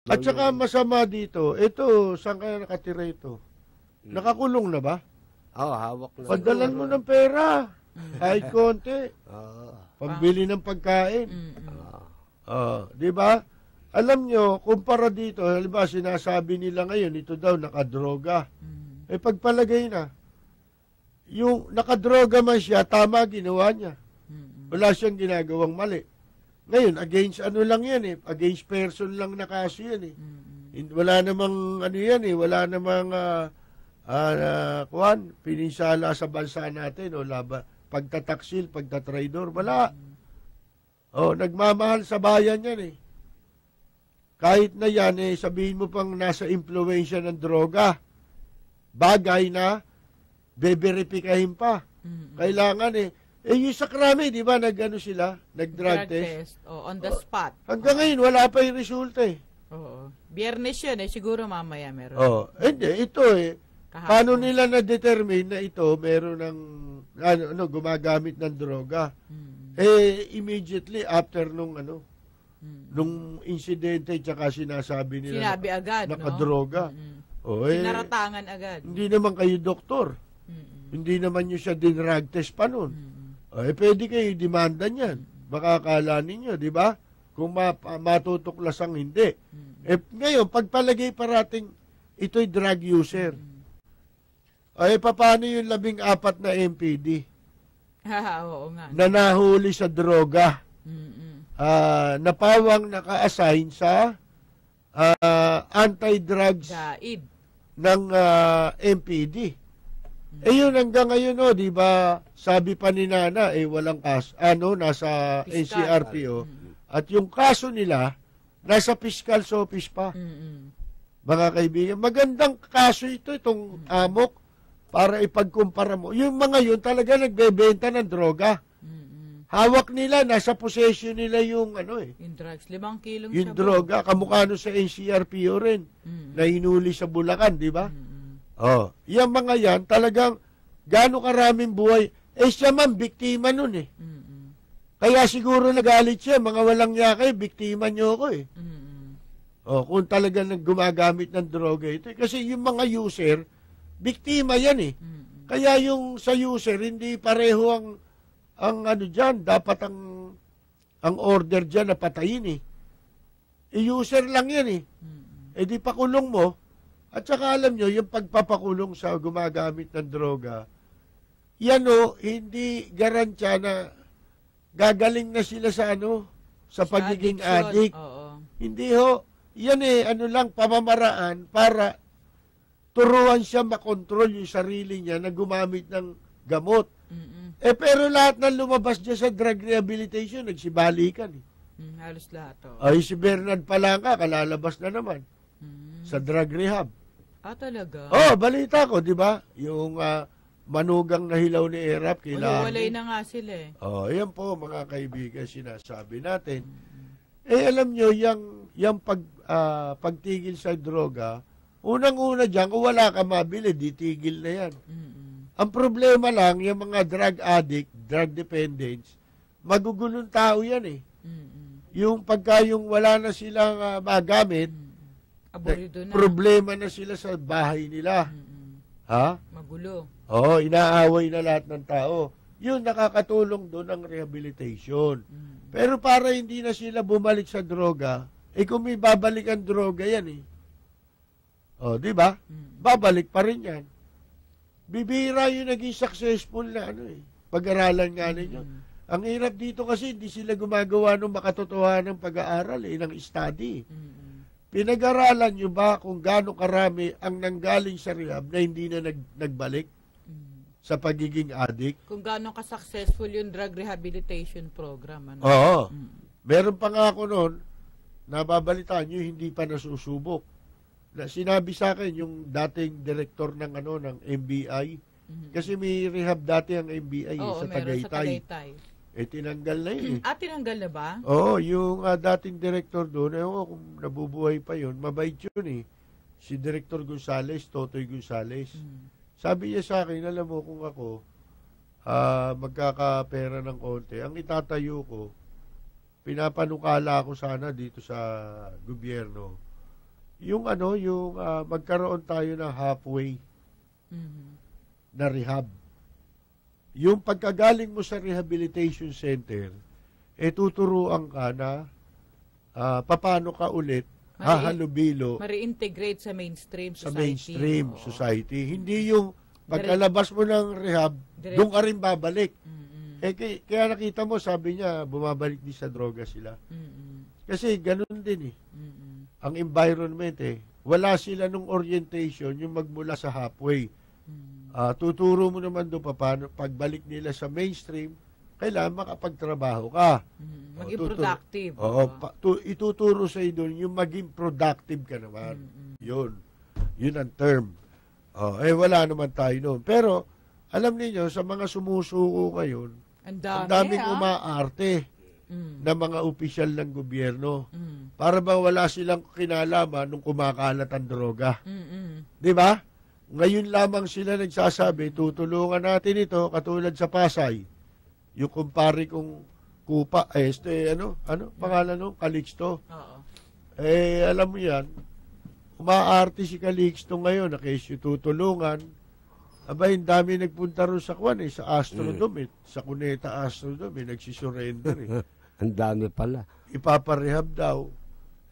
At saka masama dito, ito, saan kaya nakatira ito? Nakakulong na ba? Oo, hawak na. Padalan mo ng pera. Kahit konti. Oo. Pambili ng pagkain. Oo. Di ba? Alam nyo, kumpara dito, halimbawa sinasabi nila ngayon, ito daw nakadroga. Eh pagpalagay na, yung nakadroga man siya, tama ginawa niya. Wala siyang ginagawang mali. Ngayon, against ano lang yan eh, against person lang na kaso yan eh. Wala namang ano yan eh, wala namang pininsala sa bansa natin o pagtataksil, pagtatraidor, wala. Nagmamahal sa bayan yan eh. Kahit na yan eh, sabihin mo pang nasa impluensya ng droga, bagay na beberipikahin pa. Kailangan eh, yung sa krami, di ba, nag-ano sila, nag-drug test. On the spot. Hanggang ngayon, wala pa yung resulta eh. Oo. Biyernes yun eh, siguro mamaya meron. Hindi, ito eh, paano nila na-determine na ito meron ng, gumagamit ng droga? Immediately after nung insidente, tsaka sinasabi nila. Sinabi agad, nakadroga. Sinaratangan agad. Hindi naman kayo doktor. Hindi naman nyo siya din-drug test pa nun. Pwede kayo demanda niyan. Makakala ninyo, di ba? Kung matutuklasang hindi. Ngayon, pagpalagay parating ito'y drug user. Paano yung 14 na MPD? Oo nga. Na nahuli sa droga. Napawang naka-assign sa anti-drugs ng MPD. Yun hanggang ngayon, di ba, sabi pa ni Nana, walang kaso, nasa NCRPO, at yung kaso nila, nasa fiscal's office pa. Mga kaibigan, magandang kaso itong amok, para ipagkumpara mo. Yung mga yun talaga nagbebenta ng droga. Hawak nila, nasa possession nila yung yung drugs, 5 kilong yung droga, kamukha no sa NCRPO rin, na hinuli sa Bulacan, di ba? Yung mga yan, talagang gaano karaming buhay. Siya man, biktima nun eh. Kaya siguro nagalit siya, mga walang yakay, biktima nyo ako eh. Kung talagang gumagamit ng droga ito. Kasi yung mga user, biktima yan eh. Kaya yung sa user, hindi pareho ang dyan, dapat ang order dyan na patayin eh. User lang yan eh. Di pakulong mo. At saka alam nyo, yung pagpapakulong sa gumagamit ng droga, yan hindi garantya na gagaling na sila sa sa pagiging addict. Hindi ho. Yan lang, pamamaraan para turuan siya makontrol yung sarili niya na gumamit ng gamot. Pero lahat ng lumabas niya sa drug rehabilitation, nagsibalikan eh. Halos lahat. Si Bernard Palanga, kalalabas na naman sa drug rehab. Talaga? Balita ko, di ba? Yung manugang na hilaw ni Erap, kailangan. Walay na nga sila eh. Yan po, mga kaibigan, sinasabi natin. Alam nyo, yung pagtigil sa droga, unang-una dyan, kung wala ka mabili, ditigil na yan. Ang problema lang, yung mga drug addict, drug dependents, magugulong tao yan eh. Yung pagka yung wala na silang magamit, problema na sila sa bahay nila. Magulo. Inaaway na lahat ng tao. Yun, nakakatulong doon ang rehabilitation. Pero para hindi na sila bumalik sa droga, kung may babalik ang droga yan eh. Di ba? Babalik pa rin yan. Bibira yung naging successful na pag-aralan nga ninyo. Ang hirap dito kasi hindi sila gumagawa ng makatotohanan ng pag-aaral ng study. Pinag-aralan nyo ba kung gaano karami ang nanggaling sa rehab na hindi na nagbalik sa pagiging addict? Kung gaano ka-successful yung drug rehabilitation program. Meron pa nga ako noon, nababalitaan nyo, hindi pa nasusubok. Sinabi sa akin yung dating director ng MBI, kasi may rehab dati ang MBI sa Tagaytay. Tinanggal na yun eh. Tinanggal na ba? Yung dating director doon, kung nabubuhay pa yun, mabait yun eh. Si Director Gonzales, Totoy Gonzales. Sabi niya sa akin, alam mo kung ako, magkakapera ng konti, ang itatayo ko, pinapanukala ako sana dito sa gobyerno, yung magkaroon tayo ng halfway na rehab. Yung pagkagaling mo sa rehabilitation center, tuturuan ka na paano ka ulit hahalubilo ma-reintegrate sa mainstream society. Sa mainstream society. Hindi yung pagkalabas mo ng rehab, doon ka rin babalik. Kaya nakita mo, sabi niya, bumabalik din sa droga sila. Kasi ganun din eh. Ang environment wala sila nung orientation, yung magmula sa halfway. Tuturo mo naman doon paano, pagbalik nila sa mainstream, kailangan makapagtrabaho ka. Maging productive. Ituturo sa iyo doon yung maging productive ka naman. Yun ang term. Wala naman tayo noon. Pero, alam niyo sa mga sumusuko ngayon, ang daming umaarte na mga opisyal ng gobyerno. Para ba wala silang kinalaman nung kumakalat ang droga. Di ba? Ngayon lamang sila nagsasabi, tutulungan natin ito, katulad sa Pasay. Yung kumpare kong Kupa, pangalan nung Calixto. Alam mo yan, umaarte si Calixto ngayon, na kesyo tutulungan. Aba, yung dami nagpunta ron sa sa Astrodome, sa Cuneta Astrodome, nagsisurrender Ang dami pala. Ipaparehab daw.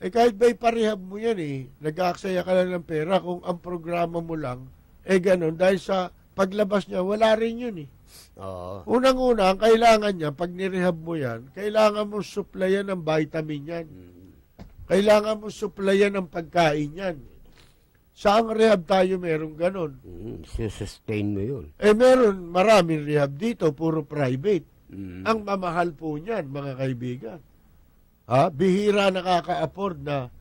Kahit ba iparehab mo yan nag-aaksaya ka lang ng pera kung ang programa mo lang, ganun, dahil sa paglabas niya, wala rin yun Unang-una, ang kailangan niya, pag nirehab mo yan, kailangan mo supplyan ng vitamin yan. Kailangan mo supplyan ng pagkain yan. Saang rehab tayo meron ganun? Sustain mo yun. Meron maraming rehab dito, puro private. Ang mamahal po niyan, mga kaibigan. Bihira nakaka-afford na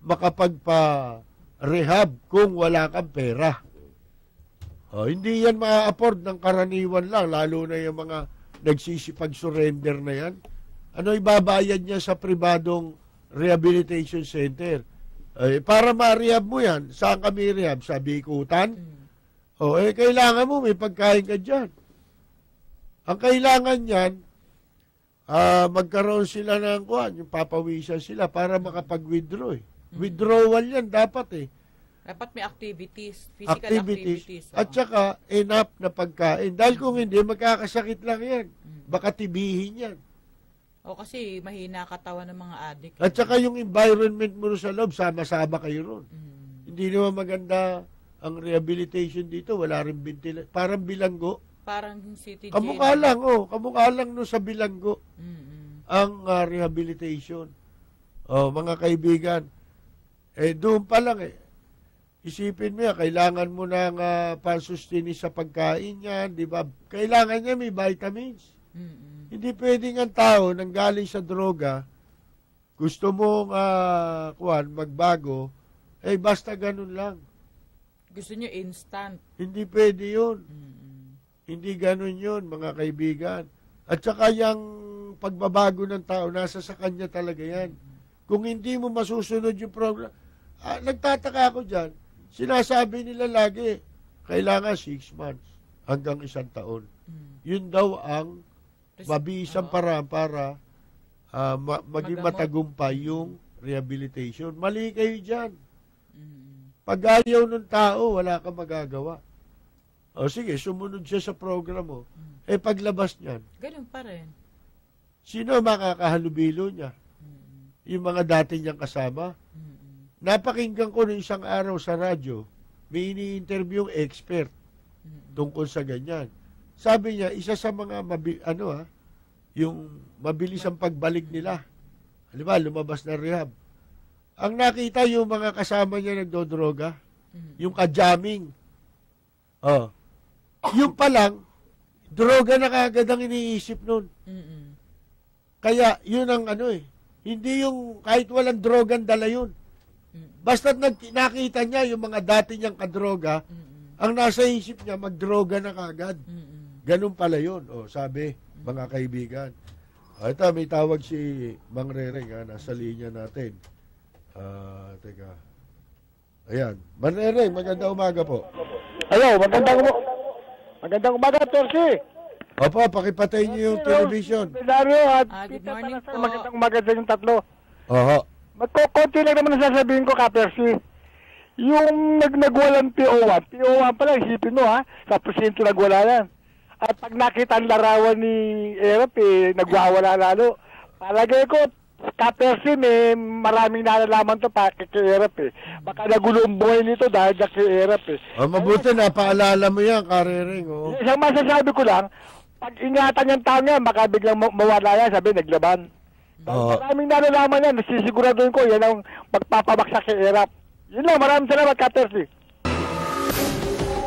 makapagpa-rehab kung wala kang pera. Hindi yan ma-afford ng karaniwan lang, lalo na yung mga nagsisipag-surrender na yan. Ano ibabayad niya sa pribadong rehabilitation center? Para ma-rehab mo yan, saan kami rehab? Sa Bikutan? Kailangan mo, may pagkain ka dyan. Ang kailangan yan, magkaroon sila ng yung papawisan sila para makapag-withdraw. Withdrawal yan dapat Dapat may activities, physical activities. At saka, enough na pagkain. Dahil kung hindi, magkakasakit lang yan. Baka tibihin yan. Kasi mahina katawan ng mga addict. At saka yung environment mo sa loob, sama-sama kayo ron. Hindi naman maganda ang rehabilitation dito. Wala rin ventilation. Parang bilanggo. Parang city jail. Kamukha lang no sa bilanggo. Ang rehabilitation. Mga kaibigan, doon pa lang isipin mo kailangan mo ng pansustinis sa pagkain yan, di ba? Kailangan niya may vitamins. Hindi pwedeng ang tao nang galing sa droga, gusto mong magbago, basta ganun lang. Gusto niyo instant. Hindi pwede yun. Hindi ganun yun, mga kaibigan. At saka yung pagbabago ng tao, nasa sa kanya talaga yan. Kung hindi mo masusunod yung program, nagtataka ako dyan, sinasabi nila lagi, kailangan 6 months hanggang 1 taon. Yun daw ang mabisang paraan para maging matagumpay yung rehabilitation. Mali kayo dyan. Pag ayaw ng tao, wala kang magagawa. Sige, sumunod siya sa program mo. Paglabas niyan, ganun pa rin. Sino makakahalubilo niya? Yung mga dati niyang kasama? Napakinggan ko ng isang araw sa radyo, may ini-interview yung expert tungkol sa ganyan. Sabi niya, isa sa mga yung mabilis ang pagbalik nila. Halimbawa, lumabas na rehab. Ang nakita yung mga kasama niya nagdodroga, yung ka-jamming. Yung pa lang, droga na kagad ang iniisip nun. Kaya, yun ang hindi yung kahit walang drogan dala yun. Basta nakita niya yung mga dati niyang kadroga, ang nasa isip niya, magdroga na kagad. Ganun pala yun. Sabi, mga kaibigan. Ito, may tawag si Mang Rereng, nasa linya natin. Teka. Ayan. Mang Rereng, magandang umaga po. Hello, magandang umaga, Torsi. Opo, pakipatay niyo yung television. Dario at Good Tita morning Tanasay, po. magandang umaga sa inyong tatlo. Oho. Magkokonti lang naman ang sasabihin ko, Kapersi. Yung nagwalang PO1 pala, isipin mo ha, sa presinto nagwala yan. At pag nakita ang larawan ni Erap, nagwawala lalo. Palagay ko, Kapersi, maraming nalalaman to pa kay Erap Baka nagulo ang buhay nito dahil kay Erap Mabuti, napaalala mo yan, Karering. Oh. Isang masasabi ko lang, pag ingatan yung tao niya, baka biglang mawala yan, sabi, naglaban. Maraming nalalaman yan, nasisiguraduhin ko, yan ang magpapabaksak kay Erap. Yun lang, maraming salamat, Kapersi.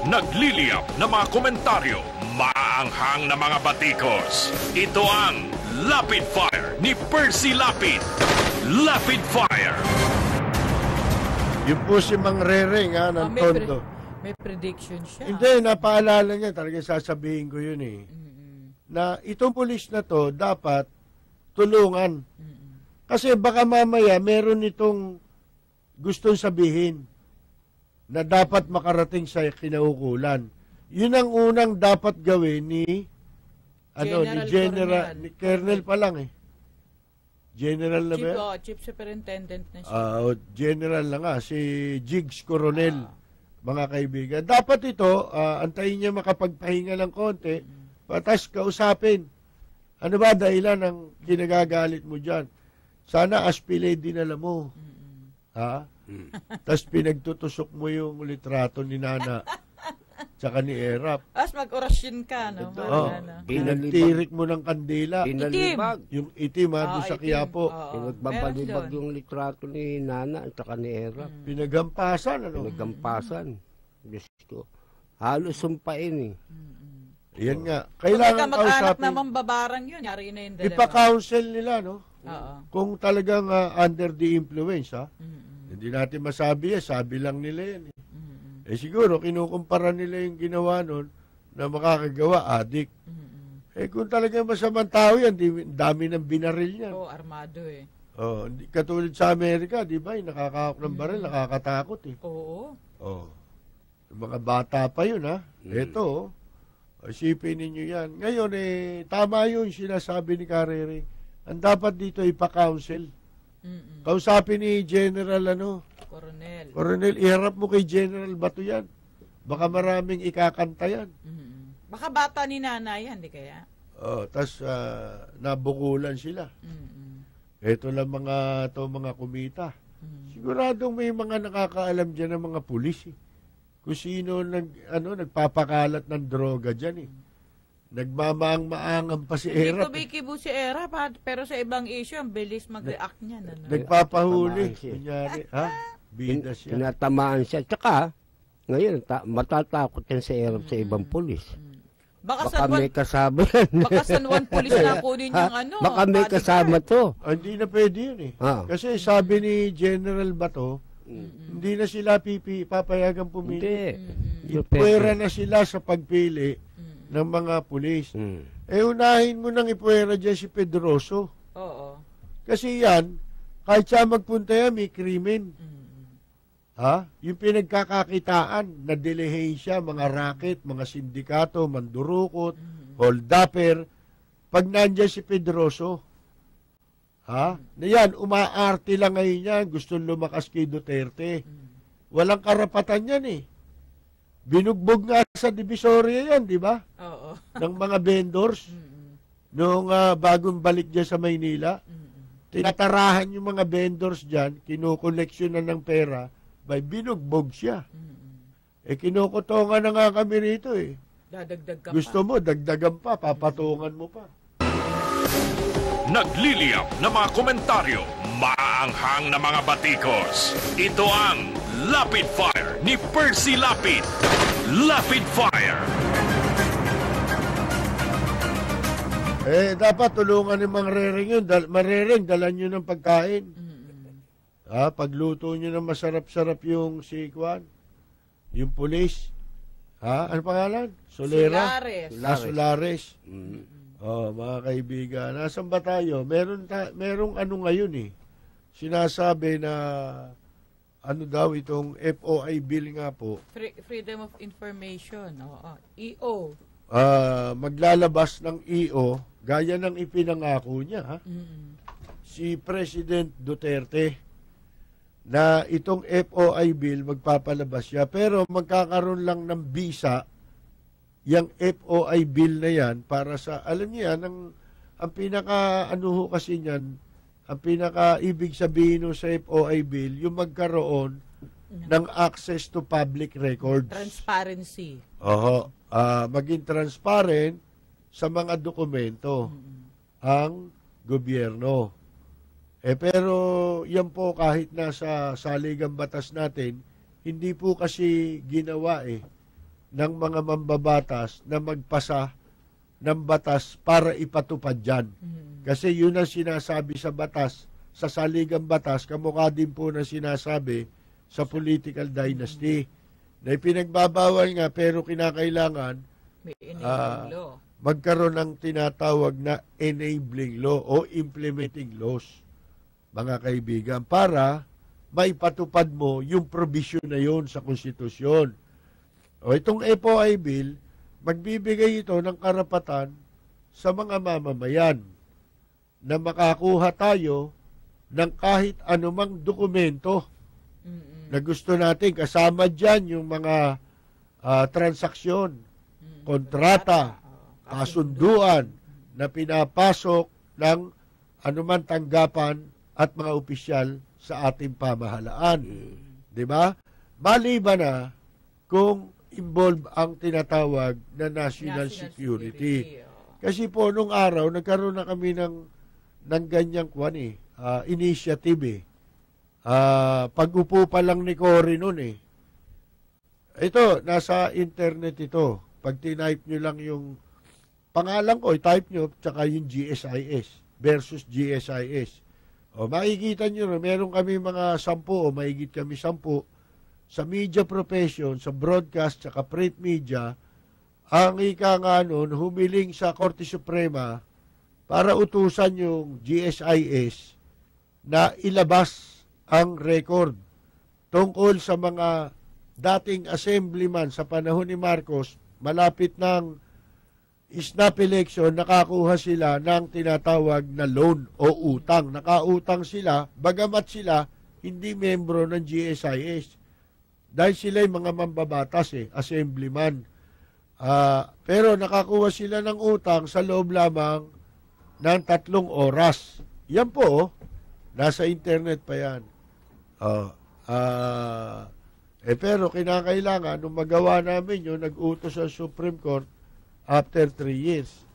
Nagliliyap na mga komentaryo, maanghang na mga batikos. Ito ang Lapid Fire ni Percy Lapid. Lapid Fire. Yun po si Mang Rereng, ha, ng Tondo. May prediction siya. Hindi, napaalala niya, talaga sasabihin ko yun na itong pulis na to, dapat tulungan. Kasi baka mamaya, meron itong gustong sabihin na dapat makarating sa kinaukulan. Yun ang unang dapat gawin ni General Colonel pa lang General na ba? Chief Superintendent na siya. General na nga, si Jigs Coronel, mga kaibigan. Dapat ito, antayin niya makapagpahinga ng konti, patas kausapin. Ano ba dahilan ng ginagagalit mo dyan? Sana aspilay dinala mo. Ha? Tapos pinagtutusok mo yung litrato ni Nana tsaka ni Erap. As mag-orasyon ka, no? Pinagtirik mo ng kandila. Pinalibag. Yung itim, doon sa Quiapo. Pinagbabalibag yung litrato ni Nana at saka ni Erap. Pinagampasan, Pinagampasan. Diyos ko. Halos sumpain Yan nga. Kailangan kausapin. Naman babarang yun. Yari na yung dalawa. Ipa-counsel nila, no? Kung talagang under the influence, hindi natin masabi sabi lang nila yan. Siguro, kinukumpara nila yung ginawa nun na makakagawa, adik. Kung talagang masamang tao yan, dami ng binaril niyan. Armado Katulad sa Amerika, di ba? Yung nakakahawak ng baril, nakakatakot Oo. Yung mga bata pa yun, ha? Ito, isipin ninyo yan. Ngayon, tama yun sinasabi ni Karere. Ang dapat dito ipa-counsel. Kausapin ni General Coronel, iharap mo kay General Bato yan. Baka maraming ikakanta yan. Baka bata ni Nana yan, di kaya? Tas nabukulan sila. Ito lang mga kumita. Siguradong may mga nakakaalam dyan ng mga pulis. Kung sino nagpapakalat ng droga dyan Nagmamaang-maangang pa si Erap. Bikibo si Erap, pero sa ibang issue, ang bilis mag-react niyan. Nagpapahuli. Kunyari, bida siya. Tinatamaan siya. Tsaka, ngayon, matatakot yan si Erap sa ibang pulis. Baka may kasama yan. Baka San Juan Police na kunin yung Baka may kasama to. Hindi na pwede yun Kasi sabi ni General Bato, hindi na sila papayagan pumili. Ipwera na sila sa pagpili ng mga pulis. Unahin mo nang ipwera dyan si Pedroso. Kasi yan, kahit siya magpunta yan, may krimen. Yung pinagkakakitaan na dilihencia, mga racket, mga sindikato, mandurukot, hold-upper, pag nandyan si Pedroso, na yan, umaarte lang ngayon yan, gusto lumakas kay Duterte. Walang karapatan yan Binugbog nga sa Divisoria yan, di ba? Ng mga vendors. Noong bagong balik dyan sa Maynila. Tinatarahan yung mga vendors dyan, kinukoleksyonan ng pera, by binugbog siya. Kinukutongan na nga kami rito Dadagdag ka Gusto mo, dagdagan pa, papatungan mo pa. Nagliliyap na mga komentaryo, maanghang na mga batikos. Ito ang Lapid Fire ni Percy Lapid. Lapid Fire. Dapat tulungan ni Mang Rereng yun. Marereng, dalan nyo ng pagkain. Pagluto nyo ng masarap-sarap yung si Kwan, yung pulis. Ano pangalan? Solares. Solares. Mga kaibigan, nasan ba tayo? Merong ngayon sinasabi na daw itong FOI bill nga po. Freedom of Information. EO. Maglalabas ng EO gaya ng ipinangako niya. Si President Duterte. na itong FOI bill magpapalabas siya, pero magkakaroon lang ng visa yung FOI bill na yan para sa, alam niyo yan, ang pinaka ano ho kasi niyan, ang pinaka ibig sabihin sa FOI bill, yung magkaroon ng access to public records. Transparency. Oho, maging transparent sa mga dokumento ang gobyerno. Pero yan po kahit nasa saligang batas natin, hindi po kasi ginawa ng mga mambabatas na magpasa ng batas para ipatupad dyan. Kasi yun ang sinasabi sa batas, sa saligang batas, kamukha din po na sinasabi sa political dynasty. Na ipinagbabawal nga pero kinakailangan May enabling law. Magkaroon ng tinatawag na enabling law o implementing laws, mga kaibigan, para maipatupad mo yung provision na yon sa konstitusyon. O itong FOI bill, magbibigay ito ng karapatan sa mga mamamayan na makakuha tayo ng kahit anumang dokumento na gusto natin. Kasama dyan yung mga transaksyon, kontrata, kasunduan na pinapasok ng anuman tanggapan at mga opisyal sa ating pamahalaan. Di ba? Maliban na kung involve ang tinatawag na national security. Kasi po nung araw, nagkaroon na kami ng ganyang initiative. Pag-upo pa lang ni Cory noon Ito, nasa internet ito. Pag tinype nyo lang yung pangalan ko, i-type nyo, tsaka yung GSIS versus GSIS. O, makikita nyo na meron kami mga 10 o mahigit kami 10 sa media profession, sa broadcast, tsaka print media, ang ika nga nun, humiling sa Korte Suprema para utusan yung GSIS na ilabas ang record tungkol sa mga dating assemblyman sa panahon ni Marcos, malapit ng snap election, nakakuha sila ng tinatawag na loan o utang. Nakautang sila, bagamat sila hindi membro ng GSIS. Dahil sila yung mga mambabatas assemblyman. Pero nakakuha sila ng utang sa loob lamang ng 3 oras. Yan po, nasa internet pa yan. Pero kinakailangan, nung magawa namin yun, nag-utos sa Supreme Court after 3 years.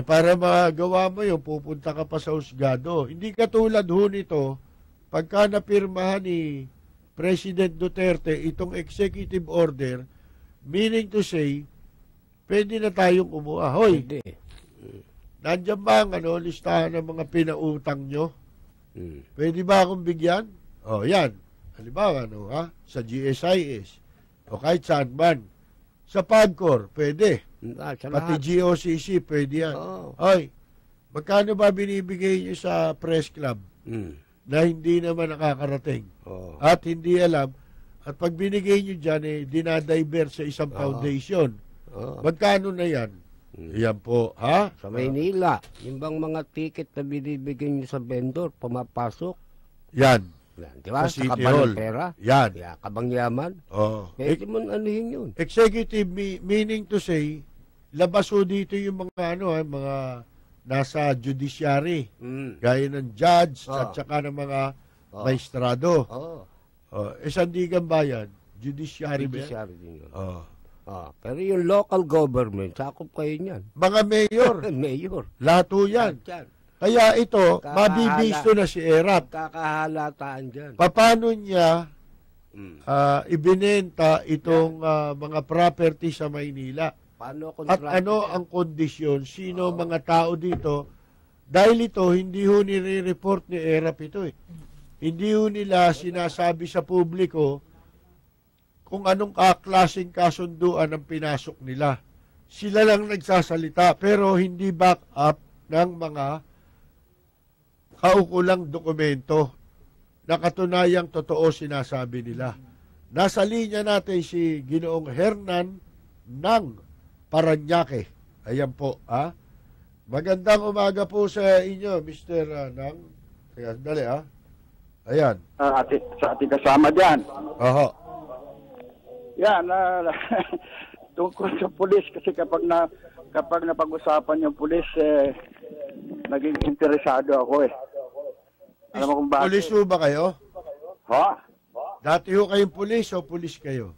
Para magawa mo yun, pupunta ka pa sa husgado. Hindi katulad ho nito, pagka napirmahan ni President Duterte itong executive order, meaning to say, pwede na tayong umuha. Hoy, nandiyan ba ang listahan ng mga pinautang nyo? Pwede ba akong bigyan? O, yan. Halimbawa, sa GSIS, o kahit saan man. Sa PAGCOR, pwede. Pati GOCC, pwede yan. Hoy, magkano ba binibigay nyo sa press club na hindi naman nakakarating at hindi alam, at pag binigay nyo dyan, dinadiver sa isang foundation. Magkano na yan? Yan po, ha? Sa Maynila, yung bang mga ticket na binibigay nyo sa vendor, pumapasok? Yan. Di ba? Sa Sa City kabang Hall. pera? Yan. Yeah, kabang yaman? Pwede mo anuhin yun. Executive, meaning to say, labas ho dito yung mga mga nasa judiciary, gaya ng judge at saka ng mga maestrado. Sandigan Bayan, judiciary ba yan? Judiciary din yun. Pero yung local government, sakop kayo niyan. Mga mayor. Mayor. Lahat ho yan. Kaya ito, mabibisto na si ERAP. Kakahalataan dyan. Paano niya ibinenta itong mga property sa Maynila? At ano ang kondisyon? Sino mga tao dito? Dahil ito, hindi ho nire-report ni ERAP ito. Hindi ho nila sinasabi sa publiko kung anong klaseng kasunduan ang pinasok nila. Sila lang nagsasalita pero hindi back up ng mga kaukulang dokumento na katunayang totoo sinasabi nila. Nasa linya natin si Ginoong Hernan ng Paranaque. Ayan po, Magandang umaga po sa inyo, Mr. Nang. Kaya, dali, Ayan. Sa ating kasama dyan. Oho. Yan, tungkol sa pulis kasi kapag napag-usapan yung pulis, naging interesado ako eh. Alam mo kung bakit? Pulis ho ba kayo? Ha? Dati ho kayong pulis o pulis kayo?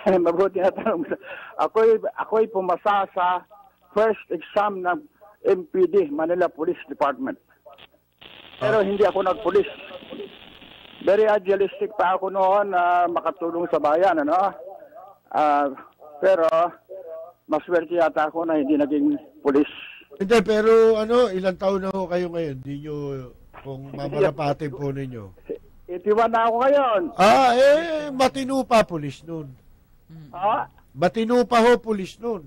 Mabuti na tanong. Ako'y pumasa sa first exam ng MPD, Manila Police Department. Pero hindi ako nagpulis. Very idealistic pa ako noon na makatulong sa bayan, ano? Pero maswerte yata ako na hindi naging pulis. Hindi, pero ilang taon na ho kayo ngayon? Hindi nyo, kung mamarapatin po ninyo. 81 na ako ngayon. Matino pa pulis nun. Ha? Matino pa ho pulis nun.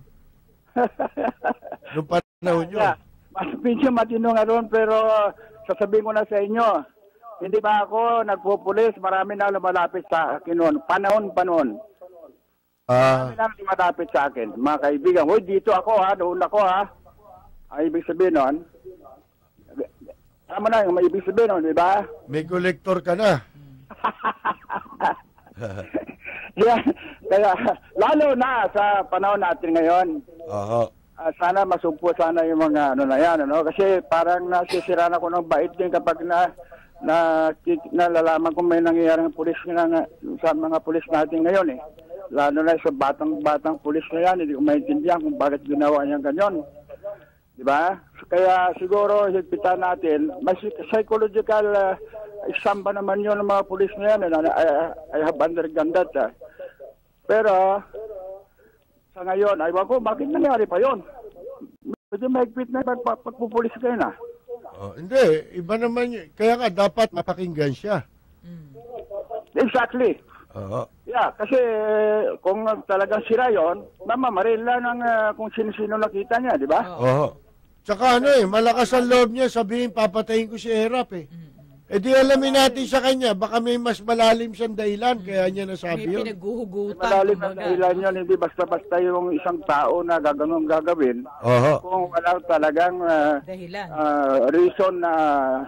Nung panahon nyo. Mas medyo matino nga ron, pero sasabihin ko na sa inyo, hindi ba ako nagpupulis? Marami na lumalapit sa akin noon. Panahon. Marami na lumalapit sa akin. Mga kaibigan, hoy, dito ako ha, doon ako ha. Ay, ibig sabihin noon, tama na yung may ibig sabihin noon, di ba? May kolektor ka na. Kaya, lalo na sa panahon natin ngayon, sana masumpo sana yung mga na yan, kasi parang nasisiraan ako ng bait din kapag nalalaman kung may nangyayaring pulis sa mga pulis natin ngayon eh. Lalo na sa batang pulis na yan, hindi ko maintindihan kung bakit ginawa niya ganyan. Diba? Kaya siguro higpitan natin, may psychological exam ba naman yun ng mga pulis na yan. I have undergone that. Pero sa ngayon, aywan ko, bakit nangyari pa yun? Medyo mahigpit na pagpupulis kayo na. Hindi, iba naman yun. Kaya nga, dapat mapakinggan siya. Exactly. Yeah, kasi kung talagang sira yun, mamamaril lang ng kung sino-sino nakita niya, di ba? Tsaka malakas ang loob niya, sabihin papatayin ko si Erap eh. Di alamin natin sa kanya, baka may mas malalim siyang dahilan, kaya niya nasabi yun. May pinaghuhugutan. Malalim ang dahilan yun, hindi basta-basta yung isang tao na gaganong gagawin. Kung walang talagang dahilan. Reason na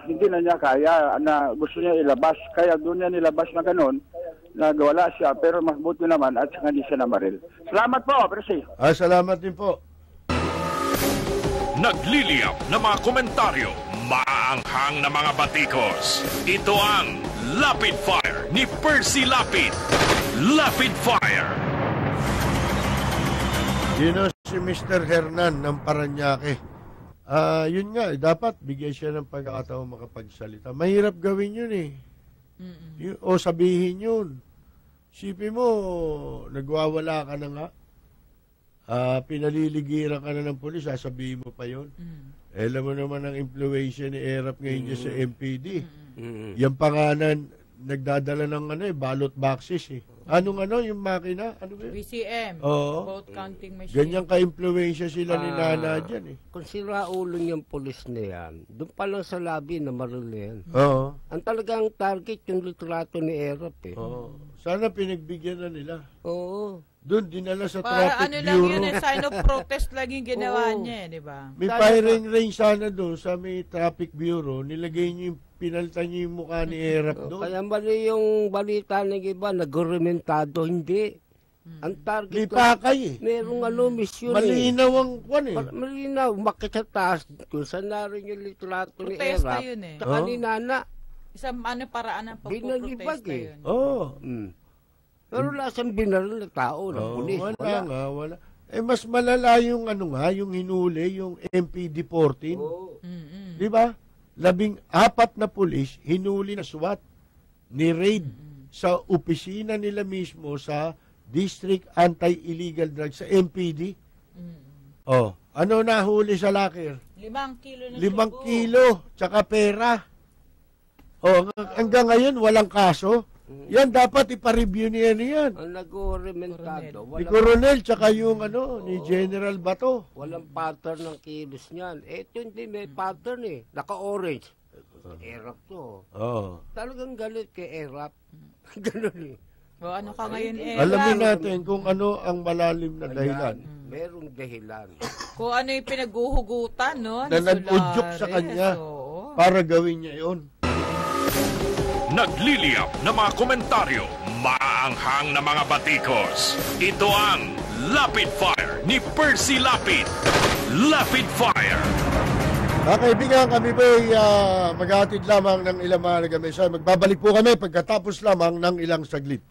hindi na niya kaya, na gusto niya ilabas, kaya doon niya nilabas na ganun, nagwala siya, pero mas buti naman at saka hindi siya namaril. Salamat po, Percy. Salamat din po. Nagliliyap na mga komentaryo, maanghang na mga batikos. Ito ang Lapid Fire ni Percy Lapid. Lapid Fire. Yun si Mr. Hernan ng Paranaque. Yun nga, dapat bigyan siya ng pagkakataon makapagsalita. Mahirap gawin yun eh. O sabihin yun. Sipin mo, nagwawala ka na nga. Pinaliligiran ka na ng pulis, sasabihin mo pa yun. Alam mo naman ang impluensya ni Erap ngayon dyan sa MPD. Yung panganan, nagdadala ng ballot boxes eh. Yung makina? Ano ba? BCM. Oo. Vote counting machine. Ganyan ka-impluensya sila ni Nana dyan eh. Kung si Raulon yung pulis na yan, doon pa lang sa labi na maril yan. Oo. Ang talagang target yung litrato ni Erap eh. Oo. Sana pinagbigyan na nila. Oo. Doon, dinala sa Para traffic lang bureau. yun, sign of protest lang yung ginawa niya, di ba? May firing range sana doon sa may traffic bureau. Nilagay niyo pinalitan niyo yung mukha ni Erap doon. Kaya mali yung balita ng iba, nagrementado, hindi. Ang target ko, Lipakay eh. merong mission Malinaw ang kwan eh. Malinaw, umakit sa taas. Kung saan na rin yung litrato ni Protesta Erap. yun eh. Tsaka ni Nana. Isang paraan ng Binalibag pagpuprotesta eh. yun. Oo. Pero lasang binaril na tao ng pulis. Wala. Mas malala yung yung hinuli, yung MPD-14. Di ba? 14 na pulis, hinuli na SWAT, ni-raid sa opisina nila mismo sa District Anti-Illegal Drugs sa MPD. Ano nahuli sa locker? 5 kilo na 5 kilo, tsaka pera. Hanggang ngayon, walang kaso. Yan, dapat ipa-review niya niyan. Ang nag-rementado. Ni Coronel, tsaka yung ni General Bato. Walang pattern ng kilos niyan. Ito hindi may pattern eh. Naka-orange. Erap to. Talagang galit kay Erap. Ganun eh. Ano ka ngayon, Alamin natin kung ano ang malalim na dahilan. Merong dahilan. Kung ano yung pinaghuhugutan, no? Na nag-udyok sa kanya para gawin niya yun. nagliliyap na mga komentaryo, maanghang na mga batikos. Ito ang Lapid Fire ni Percy Lapid. Lapid Fire. Mga kaibigan, kami po ay maghahatid lamang ng ilang mga nagamensahe. Magbabalik po kami pagkatapos lamang ng ilang saglit.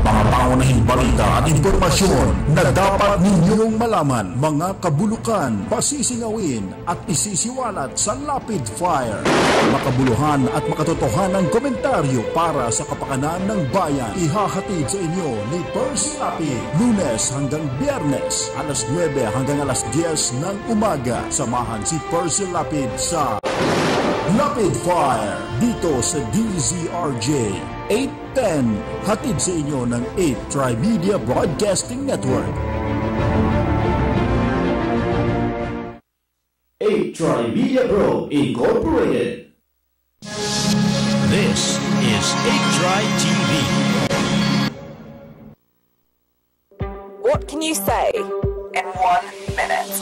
Mga pangunahing balita at impormasyon na dapat ninyong malaman, mga kabulukan, pasisingawin at isisiwalat sa Lapid Fire. Makabuluhan at makatotohanang komentaryo para sa kapakanan ng bayan. Ihahatid sa inyo ni Percy Lapid, Lunes hanggang Biyernes, alas 9 hanggang alas 10 ng umaga. Samahan si Percy Lapid sa Lapid Fire dito sa DZRJ 810, hatid sa inyo ng 8 Trimedia Broadcasting Network. 8 Trimedia Pro Incorporated. This is 8 Tri TV. What can you say in 1 minute?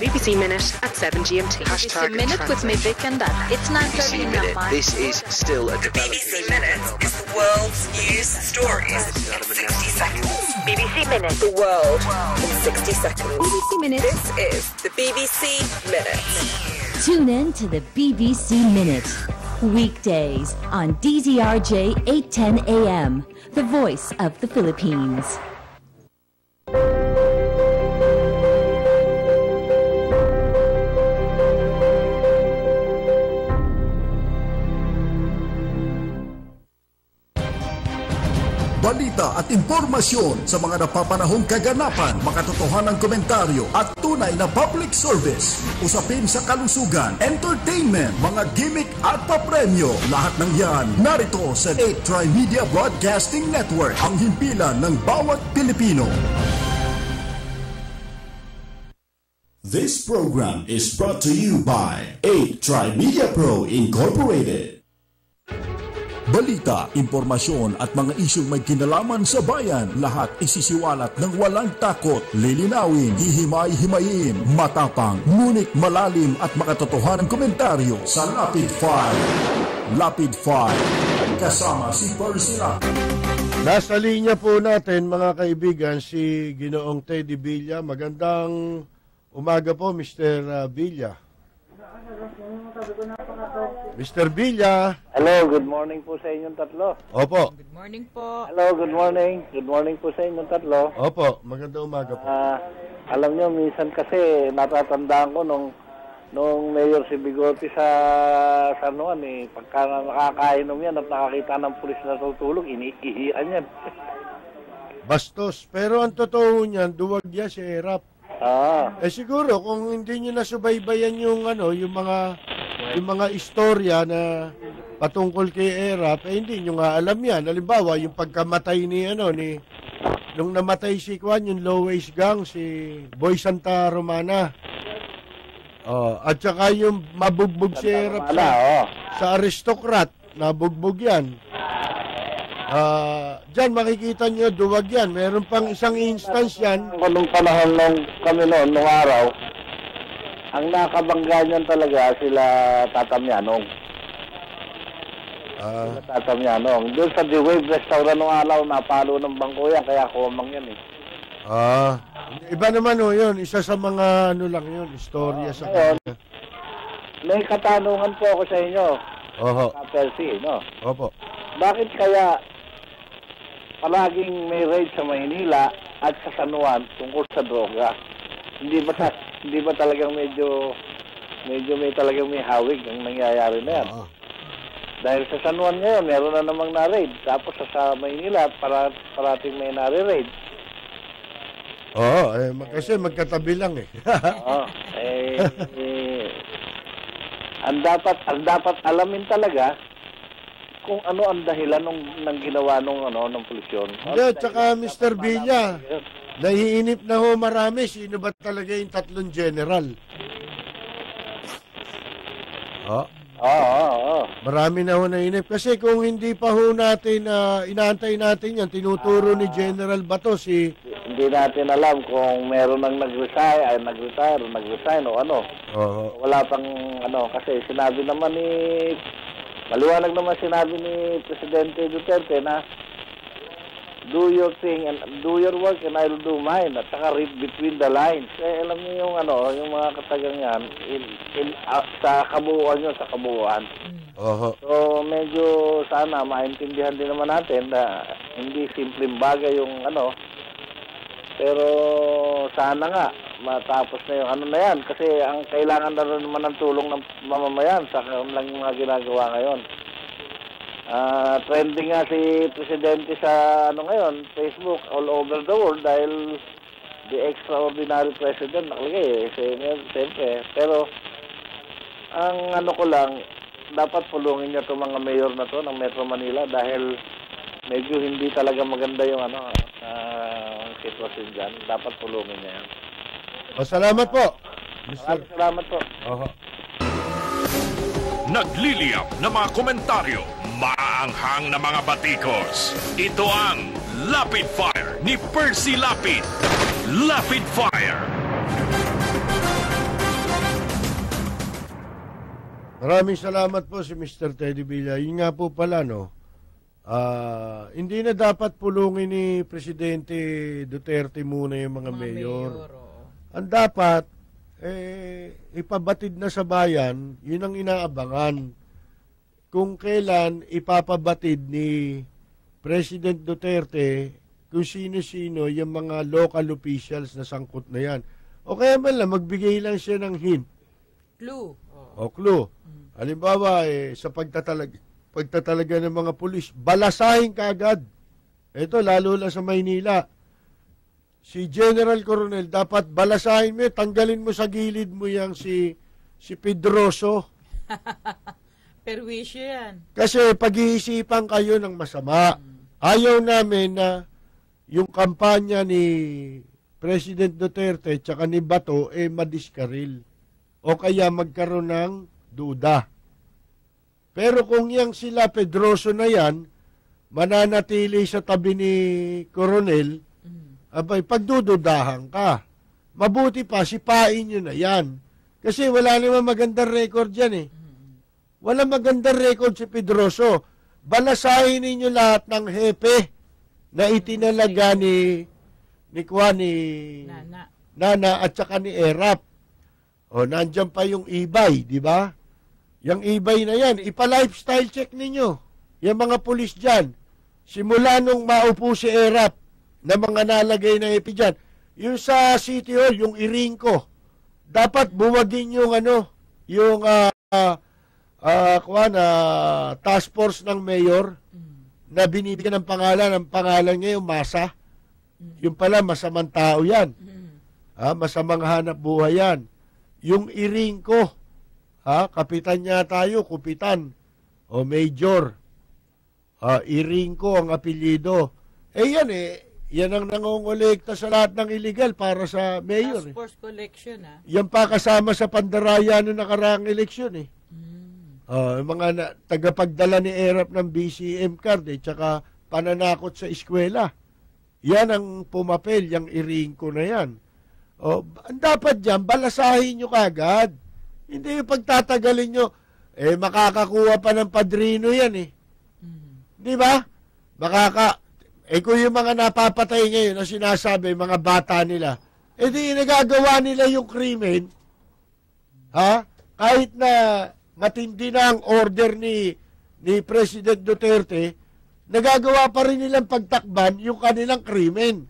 BBC Minute at 7 GMT. BBC Minute with me, Vic and Dad. It's 9:30 in the This is still a developing. BBC Minute is the world's news stories in 60 seconds. BBC Minute. The world in 60 seconds. BBC Minute. This is the BBC Minute. Tune in to the BBC Minute. Weekdays on DZRJ 810 AM. The voice of the Philippines. Balita at impormasyon sa mga napapanahong kaganapan, makatotohanang komentaryo at tunay na public service. Usapin sa kalusugan, entertainment, mga gimmick at papremyo. Lahat ng yan narito sa 8 Trimedia Broadcasting Network, ang himpilan ng bawat Pilipino. This program is brought to you by 8 Trimedia Pro Incorporated. Balita, impormasyon at mga isyong may kinalaman sa bayan, lahat isisiwalat ng walang takot, lilinawin, hihimay-himayin, matapang, ngunit malalim at makatotohanang komentaryo sa Lapid Fire. Lapid Fire, kasama si Percy Lapid. Nasa linya po natin, mga kaibigan, si Ginoong Teddy Villa. Magandang umaga po, Mr. Villa. Mr. Villa. Hello, good morning po sa inyong tatlo. Opo. Good morning po. Hello, good morning. Good morning po sa inyong tatlo. Opo, magandang umaga po. Alam nyo, minsan kasi natatandaan ko nung mayor si Bigote sa San Juan, pagka nakakainom yan at nakakita ng pulis na tutulog, iniihian yan. Bastos. Pero ang totoo niyan, duwag yan si Erap. Siguro kung hindi niyo nasubaybayan yung mga istorya na patungkol kay Erap, hindi niyo nga alam yan. Halimbawa, yung pagkamatay nung namatay si Kwan, yung Low-Wage Gang, si Boy Santa Romana. At saka yung mabugbog si Erap sa aristocrat, nabugbog yan. Diyan makikita nyo, duwag yan. Meron pang isang instance yan. Nung panahon kami nung araw, ang nakabangga niyan talaga sila Tatamyanong. Tatamyanong. Doon sa The Wave Restaurant nung araw, napalo ng bangko yan, kaya kumang yan Iba naman yun. Isa sa mga istorya sa kanya. May katanungan po ako sa inyo. Percy, Opo. Bakit kaya palaging may raid sa Maynila at sa San Juan tungkol sa droga? Hindi ba talagang medyo may hawig ang nangyayari na yan? Dahil sa San Juan ngayon, meron na namang na-raid. Tapos sa Maynila, parating may na-raid. Kasi magkatabi lang ang dapat alamin talaga kung ano ang dahilan ng ginawa ng pulisyon. Hindi, tsaka Mr. Villa, naiinip na marami. Sino ba talaga yung tatlong general? Marami na nainip. Kasi kung hindi pa natin, inaantay natin yan, tinuturo ni General Bato si hindi natin alam kung meron nang nag-resign o ano. Wala pang ano, kasi sinabi naman maliwanag naman sinabi ni Presidente Duterte na do your thing and do your work and I will do mine, at saka read between the lines. Alam niyo yung ano, yung mga katagang yan sa kabuuan. So medyo sana maintindihan din naman natin na hindi simpleng bagay yung ano, pero sana nga matapos na yung ano na yan, kasi ang kailangan na rin naman ng tulong ng mamamayan sa kanilang mga ginagawa ngayon. Trending nga si Presidente sa ano ngayon, Facebook all over the world dahil the extraordinary president nakalagay siyempre. Pero ang ano ko lang, dapat pulungin niya itong mga mayor na to ng Metro Manila dahil medyo hindi talaga maganda yung ano sitwasyon dyan. Dapat pulungin niya yan. Salamat po. Salamat po. Nagliliyap na mga komentaryo, maanghang na mga batikos. Ito ang Lapid Fire ni Percy Lapid. Lapid Fire. Maraming salamat po si Mr. Teddy Villa. Yun nga po pala, no? Hindi na dapat pulungin ni Presidente Duterte muna yung mga mayor. Ang dapat, ipabatid na sa bayan, yun ang inaabangan. Kung kailan ipapabatid ni President Duterte kung sino-sino yung mga local officials na sangkot na yan. O kaya man lang, magbigay lang siya ng hint. Clue. Clue. Halimbawa, sa pagtatalaga ng mga pulis, balasahin kaagad. Ito, lalo na sa Maynila. Si General Coronel, dapat balasahin mo, tanggalin mo sa gilid mo yang si Pedroso. Perwisyo yan. Kasi pag-iisipan kayo ng masama. Ayaw namin na yung kampanya ni President Duterte tsaka ni Bato madiskaril. O kaya magkaroon ng duda. Pero kung yang sila Pedroso na yan, mananatili sa tabi ni Coronel, abay, pagdududahan ka. Mabuti pa, sipain nyo na yan. Kasi wala naman magandang record yan Wala magandang record si Pedroso. Balasahin ninyo lahat ng hepe na itinalaga ni Nana at saka ni Erap. Nandyan pa yung Ibay, di ba? Yung Ibay na yan, ipa-lifestyle check ninyo. Yung mga pulis dyan, simula nung maupo si Erap, na mga nalagay na hepe dyan, yung sa City Hall, yung Irinco, dapat buwagin yung task force ng mayor na binibigyan ng pangalan niya yung Masa. Yung pala, masamang tao yan. Masamang hanap buhay yan. Yung Irinco, kapitan niya tayo, kupitan, o major. Irinco ang apelyido. Yan ang nangongolekta sa lahat ng illegal para sa mayor. Task force collection, Yan pa kasama sa pandaraya noong nakaraang eleksyon, yung mga tagapagdala ni Erap ng BCM card, tsaka pananakot sa eskwela. Yan ang pumapel, yung Irinco na yan. Ang dapat dyan, balasahin nyo kagad. Hindi yung pagtatagalin nyo, makakakuha pa ng padrino yan Di ba? Kung yung mga napapatay ngayon na sinasabi, mga bata nila, di nagagawa nila yung krimen, kahit na matindi na ang order ni President Duterte, nagagawa pa rin nilang pagtakban yung kanilang krimen.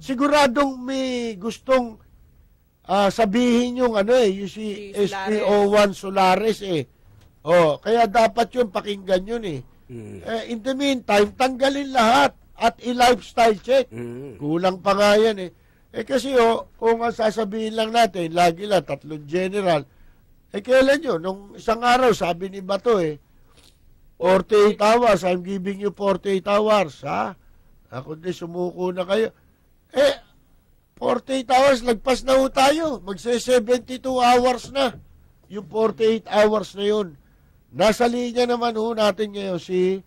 Siguradong may gustong sabihin yung yung si SPO1 Solares kaya dapat yung pakinggan yun in the meantime, tanggalin lahat at i-lifestyle check. Kulang pa nga yan kasi kung sasabihin lang natin, lagi lang, 3 general, kailan yun? Nung isang araw, sabi ni Bato 48 hours, I'm giving you 48 hours, Ako din, sumuko na kayo. 48 hours, lagpas na tayo. Magse-72 hours na. Yung 48 hours na yun. Nasa linya naman natin ngayon si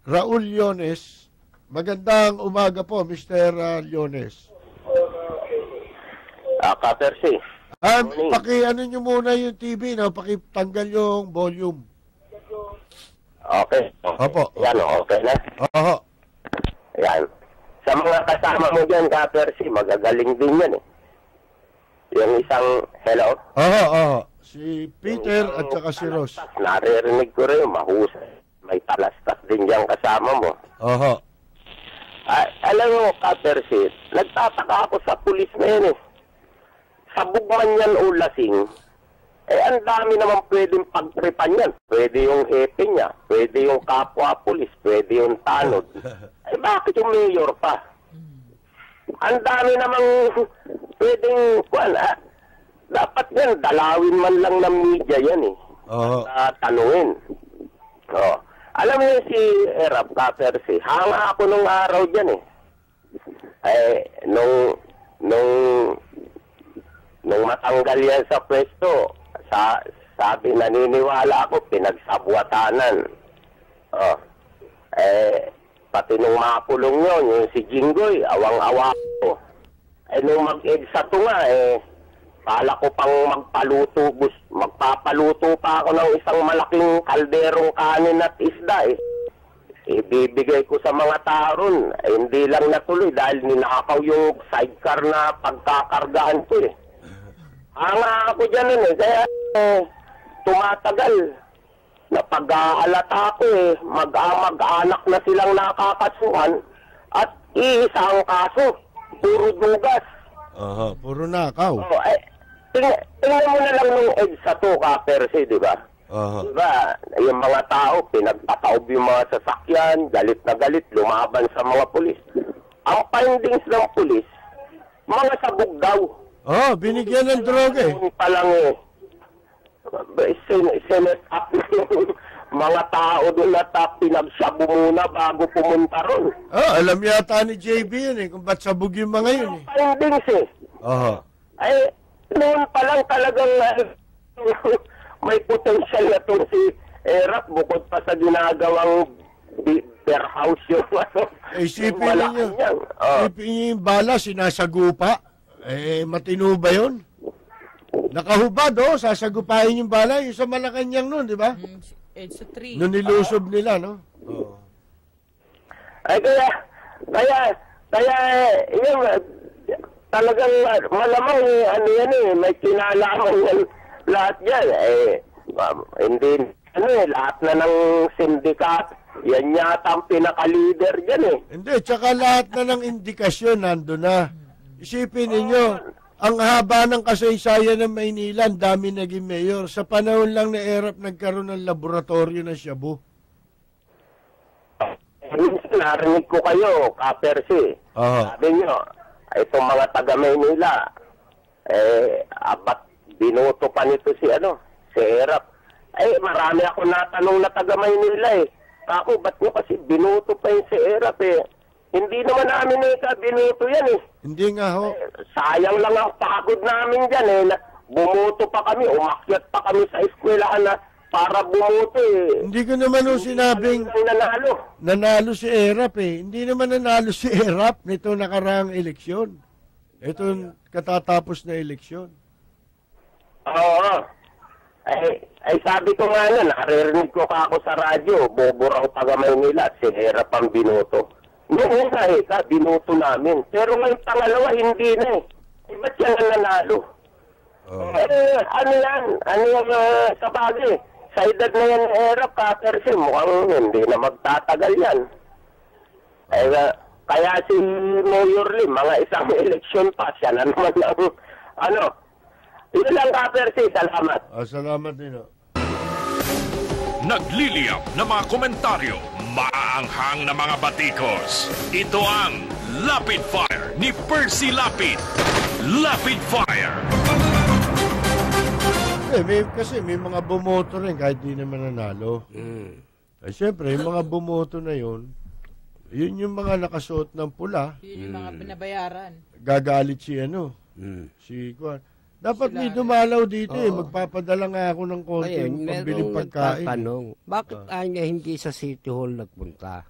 Raul Llones. Magandang umaga po, Mr. Leones. Ka-Percy. Paki-ano nyo muna yung TV, no? Pakitanggal yung volume. Okay. Opo. Yan, okay na? Oo. Yan. Sa mga kasama mo dyan, Ka-Percy, magagaling din yan eh. Yung isang, hello? Oo. Si Peter at saka si Ross. Naririnig ko rin, mahusay. May talastas din dyan kasama mo. Oo. Alam mo, Ka-Percy, nagtataka ako sa pulis na yun eh. Sabog man yan o lasing, ang dami naman pwedeng pagtripan yan. Pwede yung hepe niya, pwede yung kapwa pulis, pwede yung tanod. Bakit yung mayor pa? Ang dami namang pwedeng, dapat yan, dalawin man lang ng media yan eh. Tanungin. Alam mo yun si Erap, Ka-Percy, hanga ako nung araw dyan eh. Nung matanggal yan sa pwesto, sabi, naniniwala ako, pinagsabwatanan. Pati nung mapulong yun, yung si Jinggoy, awang-awa ko. Nung mag-exato nga, pala ko pang magpapaluto pa ako ng isang malaking kalderong kanin at isda ibibigay ko sa mga tao ron. Hindi lang natuloy dahil ninakaw yung sidecar na pagkakargahan ko Hanga ako dyan kaya tumatagal. Napag-aalata ako mag-anak na silang nakakasuhan at iisang kaso, puro dugas. Puro nakaw. Tingnan mo na lang nung EDSA to, Ka-Percy, di ba? Diba, yung mga tao, pinagpataob yung mga sasakyan, galit na galit, lumaban sa mga pulis. Ang findings ng pulis, mga sabog daw. Binigyan ng droga pa lang Senate up mga tao doon at pinagsabu muna bago pumunta ron. Alam yata ni JB yun kung ba't sabog yung mga yun Findings noon pa lang talagang may potential na itong si Erap bukod pa sa ginagawang bear house yung isipin ninyo yung bala sinasagupa matino ba yun? Nakahubad sasagupain yung bala yung sa Malacanang nun, di ba? It's a tree. Nung nilusob nila, no? Kaya yun, talagang malamang may kinalaman yan lahat yan. Hindi, lahat na ng sindikat, yan yata ang pinaka-leader dyan Hindi, tsaka lahat na ng indikasyon nandun na. Isipin ninyo, ang haba ng kasaysayan ng Maynila, ang dami naging mayor. Sa panahon lang na Erap nagkaroon ng laboratorio ng shabu. Narinig ko kayo, Ka-Percy. Sabi nyo, itong mga taga-Maynila, abat binoto pa nito si Erap. Marami ako natanong na taga-Maynila Ako, ba't nyo kasi binoto pa yung si Erap Hindi naman namin binoto yan Hindi nga sayang lang ang pagod namin dyan Bumoto pa kami, umakyat pa kami sa eskwelahan na para bumoto Hindi ko naman sinabing nanalo si Erap Hindi naman nanalo si Erap nito nakaraang eleksyon. Ito katatapos na eleksyon. Oo. Sabi ko nga naririnig ko ako sa radyo, bobo raw taga Maynila, si Erap ang binoto. Noong una binoto namin. Pero ngayong pangalawa, hindi na ba't yan ang nanalo? Ano yan sa bagay? Sa edad na yan, Erap, Ka-Percy, mukhang hindi na magtatagal yan. Kaya si Mayor Lim, mga isang eleksyon pa, siya na naman ang, yun lang, Ka-Percy, salamat. Salamat din, Nagliliyap na mga komentaryo, maanghang na mga batikos. Ito ang Lapid Fire ni Percy Lapid. Lapid Fire. Kasi may mga bumoto rin kahit di naman nanalo. Siyempre, yung mga bumoto na yun yung mga nakasuot ng pula. Yun yung mga binabayaran. Gagalit si Kwan. Dapat may dumalaw dito magpapadala nga ako ng konting pambiling pagkain. Tanong, bakit niya hindi sa City Hall nagpunta?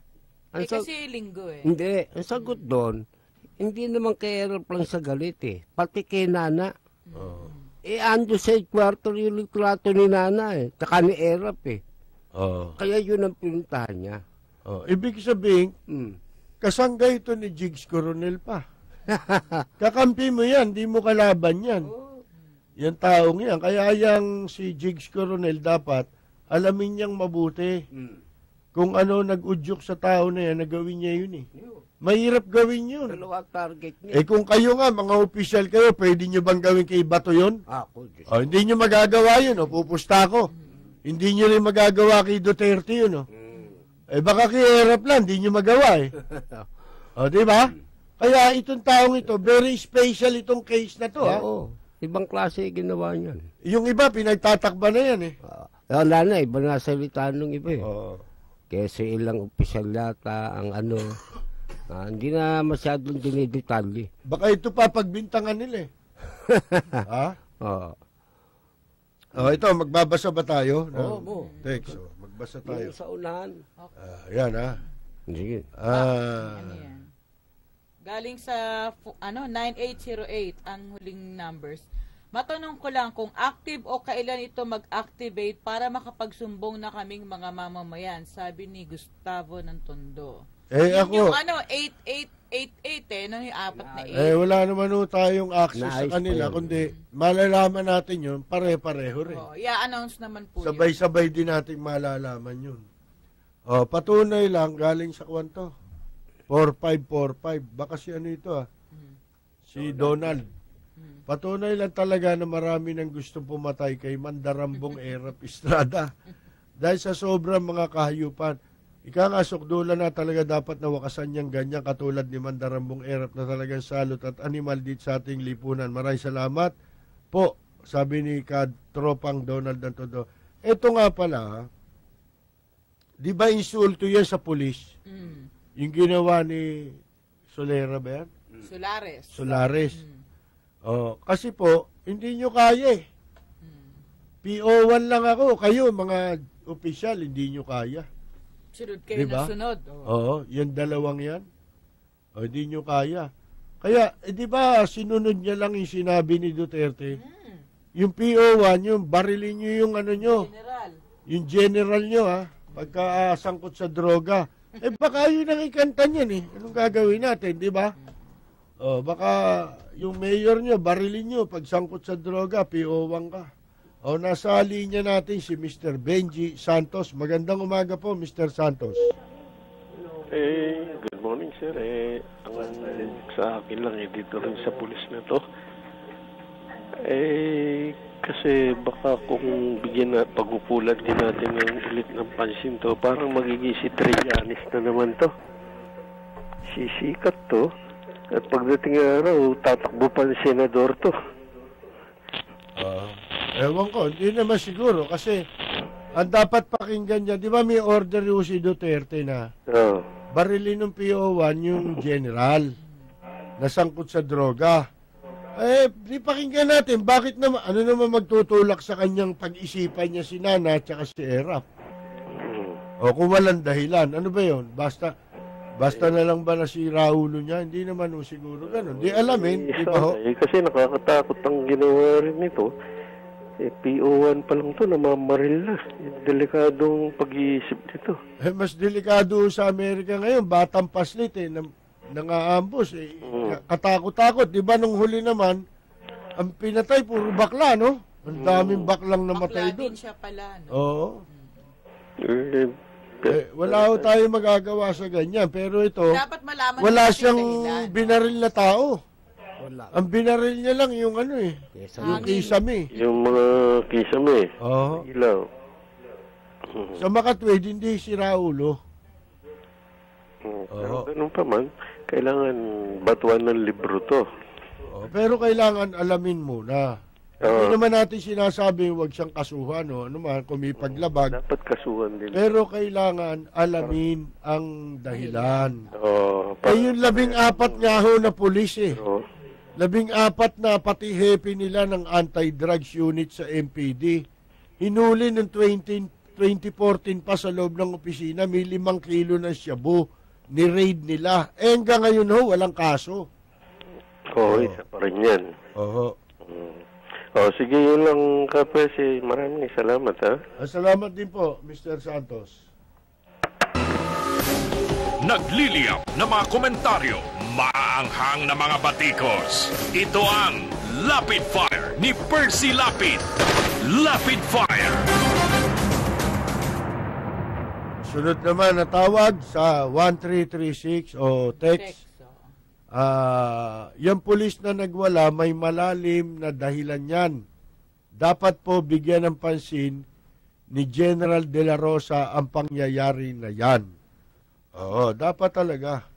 Kasi linggo eh. Hindi. Ang sagot doon, hindi naman kay Erap lang sa galit eh. Pati kay Nana. Ando sa kwarto yung litrato ni Nana eh. Tsaka ni Erap eh. Kaya yun ang pinuntahan niya. Ibig sabihin, kasangga ito ni Jigs Coronel pa. Kakampi mo yan, di mo kalaban yan. Yan taong yan. Kaya yang si Jigs Coronel dapat alamin niyang mabuti. Kung ano nag-udyok sa tao na yan, nagawin niya yun eh. Mahirap gawin yun. Dalawa target niya. Kung kayo nga, mga opisyal kayo, pwede nyo bang gawin kay Bato yun? Hindi nyo magagawa yun, pupusta ko. Hindi nyo rin magagawa kay Duterte yun. Baka kay Erap lang, hindi nyo magawa eh. Di ba? Kaya itong taong ito, very special itong case na to. Ibang klase ginawa niyan. Yung iba, pinagtatakba na yan eh. Wala na, iba na salita nung iba eh. Kasi ilang opisyal yata ang ano, hindi na masyadong dinidetalye. Baka ito pa pagbintangan nila eh. Ito, magbabasa ba tayo? Text, magbasa tayo. Yung sa unahan. Yan Sige. Galing sa 9808 ang huling numbers. Matanong ko lang kung active o kailan ito mag-activate para makapagsumbong na kaming mga mamamayan, sabi ni Gustavo ng Tondo. Ako, yung 8888 yung apat na 8. Wala naman tayong access sa kanila, kundi malalaman natin yun, pare-pareho rin. I-announce naman po Sabay-sabay din natin malalaman yun. Patunay lang, galing sa kwanto. 4545. Baka si ano ito si Donald. Patunay lang talaga na marami nang gustong pumatay kay Mandarambong Erap Estrada. Dahil sa sobrang mga kahayupan. Ika nga, sukdulan na talaga dapat nawakasan niyang ganyan katulad ni Mandarambong Erap na talagang salot at animal dito sa ating lipunan. Maraming salamat po, sabi ni Tropang Donald ng Todo. Ito nga pala, di ba insulto yan sa pulis? Yung ginawa ni Solera ba yan? Solares. Kasi po, hindi nyo kaya eh. PO1 lang ako. Kayo, mga opisyal, hindi nyo kaya. Sunod kayo na sunod. Yung dalawang yan. Hindi nyo kaya. Kaya, di ba, sinunod niya lang yung sinabi ni Duterte? Yung PO1, yung barilin nyo yung ano nyo. Yung general nyo, pagka sangkot sa droga. Baka yun ang ikanta niyan eh. Anong gagawin natin, di ba? Baka yung mayor nyo, barilin nyo, pagsangkot sa droga, PO1 ka. Nasa linya natin si Mr. Benji Santos. Magandang umaga po, Mr. Santos. Good morning, sir. Ang sa akin lang, dito rin sa pulis na to. Kasi baka kung bigyan na, pag-upulat din natin ng ulit ng pansin to, parang magiging si Trillanes na naman to. Sisikat to. At pagdating araw, tatakbo pa ng senador to. Ewan ko, hindi naman siguro kasi ang dapat pakinggan niya, di ba may order yung si Duterte na barilin ng PO1 yung general nasangkot sa droga. Di pakinggan natin, bakit naman, ano naman magtutulak sa kanyang pag-isipan niya si Nana at saka si Erap? Kung walang dahilan, ano ba yun? Basta na lang ba nasira ulo niya? Hindi naman siguro ganun. Di alamin, di ba ho? Kasi nakakatakot ang ginawa rin nito. PO1 pa lang to, namamaril na. Delikadong pag-iisip nito. Mas delikado sa Amerika ngayon, batang paslit nangaambos. Katakot-takot. Di ba nung huli naman, ang pinatay, puro bakla, no? Ang daming baklang namatay doon. Bakla din siya pala, no? Oo. Wala ho tayo magagawa sa ganyan. Pero ito, wala siyang binaril na tao. Ang binaril niya lang yung ano yung kisame. Yung mga kisame. Ilaw. Sa Makatwid, hindi si Raulo. Pero ganun pa man, kailangan batuan ng libro to. Pero kailangan alamin muna. Hindi naman natin sinasabi huwag siyang kasuhan o ano man, kung may paglabag. Dapat kasuhan din. Pero kailangan alamin ang dahilan. Yung 14 nga ho na pulis 14 na pati hepe nila ng anti-drugs unit sa MPD. Hinuli ng 2014 pa sa loob ng opisina, may 5 kilo ng shabu ni-raid nila. Hanggang ngayon walang kaso. Isa pa rin yan. Oo. Sige, yun lang, Kapersi. Maraming salamat, ha? Salamat din po, Mr. Santos. Nagliliyap na mga komentaryo, maanghang na mga batikos. Ito ang Lapid Fire ni Percy Lapid. Lapid Fire. Sunod naman na tawag sa 1336 o text. Yung pulis na nagwala, may malalim na dahilan yan. Dapat po bigyan ng pansin ni General De La Rosa ang pangyayari na yan. Oo, dapat talaga.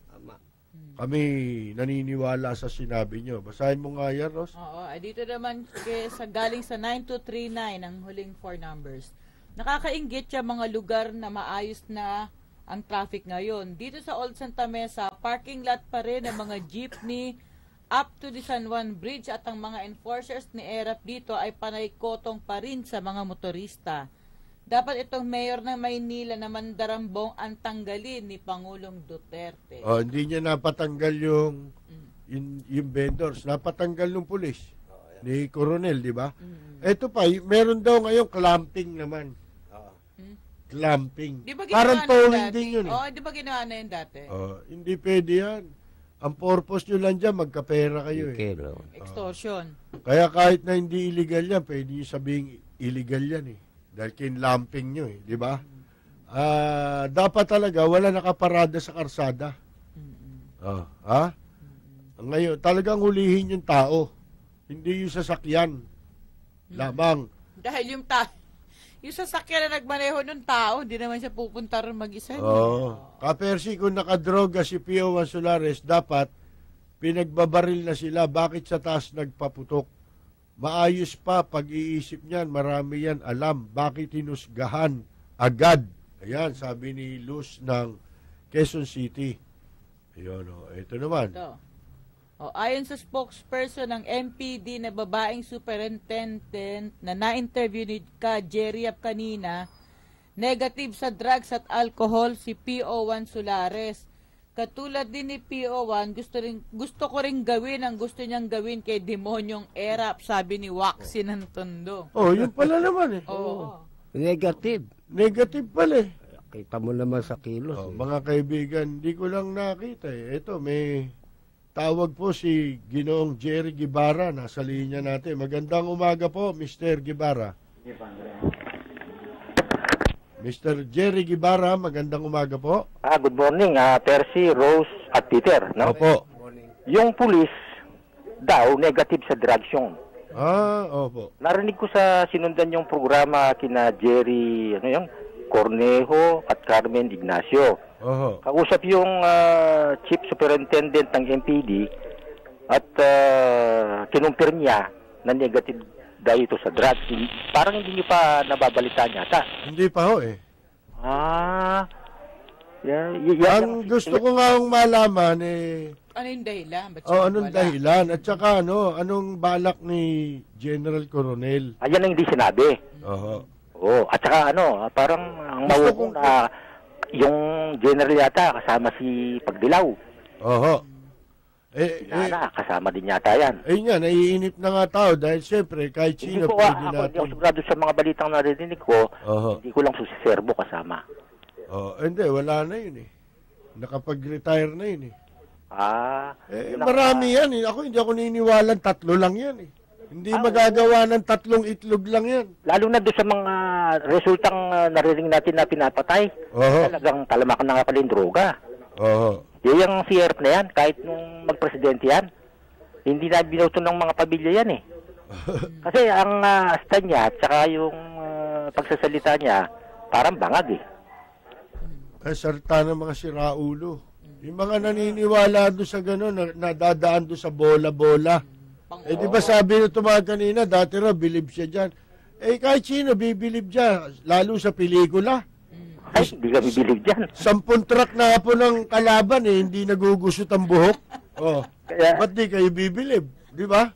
Kami naniniwala sa sinabi nyo. Basahin mo nga yan, Ros. Oo, dito naman galing sa 9239 ang huling 4 numbers. Nakakainggit siya mga lugar na maayos na ang traffic ngayon. Dito sa Old Santa Mesa, parking lot pa rin ang mga jeepney up to the San Juan Bridge at ang mga enforcers ni ERAP dito ay panay-kotong pa rin sa mga motorista. Dapat itong mayor ng Maynila na mandarambong ang tanggalin ni Pangulong Duterte. Hindi niya napatanggal yung vendors. Napatanggal ng pulis ni Coronel, di ba? Ito pa, meron daw ngayon clamping naman. Clamping. Parang towing din yun. Di ba ginawa na yun dati? Hindi pwede yan. Ang purpose nyo lang dyan, magkapera kayo. Extortion. Kaya kahit na hindi illegal yan, pwede nyo sabihin illegal yan eh. Dahil kinlamping nyo eh, di ba? Dapat talaga wala nakaparada sa karsada. Ngayon, talagang hulihin yung tao. Hindi yung sasakyan. Lamang. Dahil yung sasakyan na nagmaneho ng tao, hindi naman siya pupunta rin mag-isa. Kapersi, kung nakadroga si Pio Juan Solares, dapat pinagbabaril na sila. Bakit sa taas nagpaputok? Maayos pa, pag-iisip niyan, marami yan alam. Bakit hinusgahan agad? Ayan, sabi ni Luz ng Quezon City. Ayan, ito naman. Ayon sa spokesperson ng MPD na babaeng superintendent na na-interview ni Jerry Yap kanina, negative sa drugs at alcohol si P.O. Juan Solares. Katulad din ni P.O. Juan, gusto ko rin gawin ang gusto niyang gawin kay demonyong ERAP, sabi ni Waxy ng Tondo. Yun pala naman eh. Negative. Negative pala eh. Kita mo naman sa kilos. Mga kaibigan, di ko lang nakita eh. Ito, may tawag po si Ginoong Jerry Guevara. Nasa linya natin. Magandang umaga po, Mr. Guevara. Mr. Jerry Guevara, magandang umaga po. Good morning, Percy, Rose, at Peter. No? Opo. Yung pulis daw, negative sa drugs yun. Opo. Narinig ko sa sinundan yung programa kina Jerry, Cornejo at Carmen Ignacio. Kausap yung Chief Superintendent ng MPD at kinumpir niya na negative daw ito sa drugs. Parang hindi niyo pa nababalita niya ata. Hindi pa ho eh. Ang gusto ko nga malaman eh. Ano yung dahilan? Anong dahilan? At saka anong balak ni General Coronel? Ayan ang hindi sinabi. At saka parang ang mawag na yung general yata kasama si Pagdilaw. Kasama din yata yan. Nga, naiinip na nga tao dahil siyempre kahit sino pwede natin. Hindi ko sigurado sa mga balitang narinig ko, hindi ko lang susiserbo kasama. Hindi, wala na yun eh. Nakapag-retire na yun eh. Marami yan eh. Hindi ako niniwalang 3 lang yan eh. Hindi magagawa ng 3 itlog lang yan. Lalo na doon sa mga resultang narinig natin na pinapatay. Talagang talamak na nga pala yung droga. Yung CRP na yan, kahit nung magpresidente yan, hindi na binoto ng mga pamilya yan eh. Kasi ang stand niya at saka yung pagsasalita niya, parang bangag eh. Sarta ng mga siraulo. Yung mga naniniwala doon sa gano'n, nadadaan doon sa bola-bola. Di ba sabi nito mga kanina, dati raw, bilib siya dyan. Kahit sino, bibilib dyan, lalo sa pelikula. Hindi ka bibilib dyan. 10 truck na po ng kalaban hindi nagugusot ang buhok. Ba't di kayo bibilib? Di ba?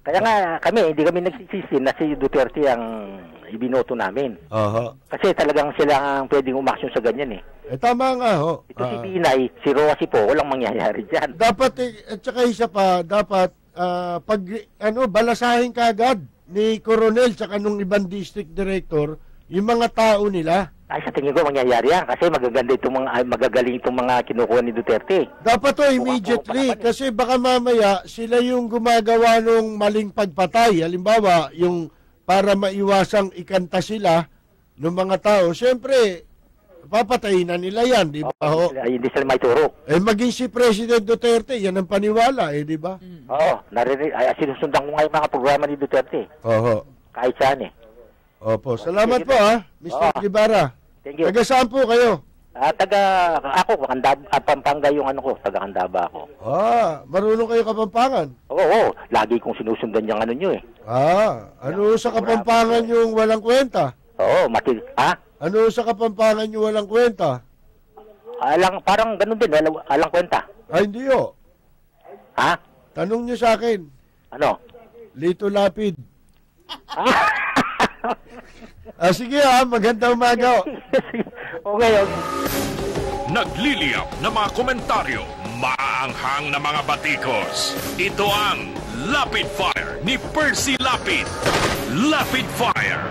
Kaya nga kami, hindi kami nagsisisi na si Duterte ang ibinoto namin. Kasi talagang sila ang pwedeng umaksyon sa ganyan eh. Tama nga ho. Ito si Binay, si Roa, si Po, walang mangyayari dyan. Dapat, at saka isa pa, dapat balasahin kagad ni Coronel tsaka nung ibang district director yung mga tao nila. Ay, sa tingin ko mangyayari yan kasi magagaling itong mga kinukuha ni Duterte. Dapat to immediately kasi baka mamaya sila yung gumagawa ng maling pagpatay. Halimbawa, yung para maiwasang ikanta sila ng mga tao. Siyempre, papatayin na nila yan, di ba? Hindi sila may turo. Maging si President Duterte, yan ang paniwala, di ba? Oo, sinusundan ko nga yung mga programa ni Duterte. Kahit saan eh. Opo, salamat po Mr. Guevara. Thank you. Taga saan po kayo? Ako, Pampanga yung ano ko, taga Candaba ako. Marunong kayo Kapampangan? Oo, lagi kong sinusundan yung ano nyo eh. Ano sa Kapampangan yung walang kwenta? Oo, Ano sa Kapampangan yung walang kwenta? Parang ganun din, alang kwenta. Hindi o. Tanong nyo sa akin. Ano? Lito Lapid. Sige magandang umaga. Okay. Nagliliyap na mga komentaryo, maanghang na mga batikos. Ito ang Lapid Fire ni Percy Lapid. Lapid Fire.